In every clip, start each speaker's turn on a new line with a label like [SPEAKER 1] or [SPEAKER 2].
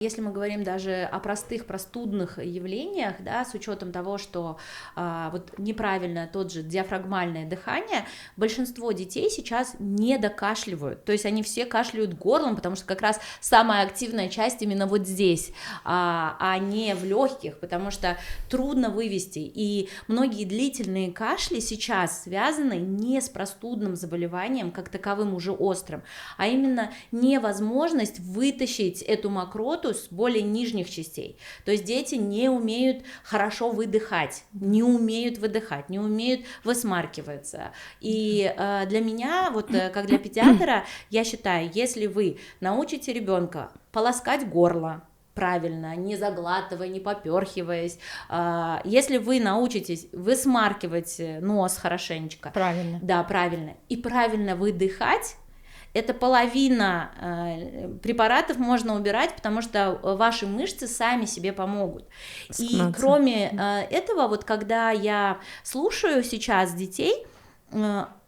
[SPEAKER 1] Если мы говорим даже о простых простудных явлениях, да, с учетом того, что вот неправильно тот же диафрагмальное дыхание, большинство детей сейчас не докашливают, то есть они все кашляют горлом, потому что как раз самая активная часть именно вот здесь, а не в легких, потому что трудно вывести, и многие длительные кашли сейчас связаны не с простудным заболеванием, как таковым уже острым, а именно невозможность вытащить эту мокроту с более нижних частей. То есть дети не умеют хорошо выдыхать, не умеют выдыхать, не умеют высмаркиваться. И для меня, вот как для педиатра, я считаю, если вы научите ребенка полоскать горло правильно, не заглатывая, не поперхиваясь, если вы научитесь высмаркивать нос хорошенечко,
[SPEAKER 2] правильно,
[SPEAKER 1] да, правильно, и правильно выдыхать, это половина препаратов можно убирать, потому что ваши мышцы сами себе помогут. И кроме этого, вот когда я слушаю сейчас детей,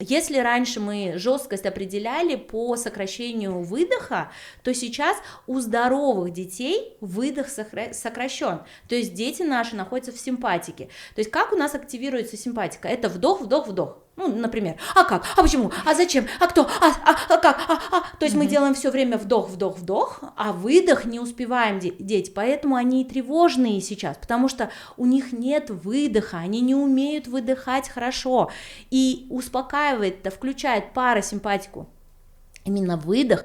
[SPEAKER 1] если раньше мы жесткость определяли по сокращению выдоха, то сейчас у здоровых детей выдох сокращен. То есть дети наши находятся в симпатике. То есть как у нас активируется симпатика? Это вдох, вдох, вдох. Ну, например, а как? А почему? А зачем? А кто? А как? То есть мы делаем все время вдох, вдох, вдох, а выдох не успеваем дети, поэтому они и тревожные сейчас, потому что у них нет выдоха, они не умеют выдыхать хорошо, и успокаивает, включает парасимпатику, именно выдох,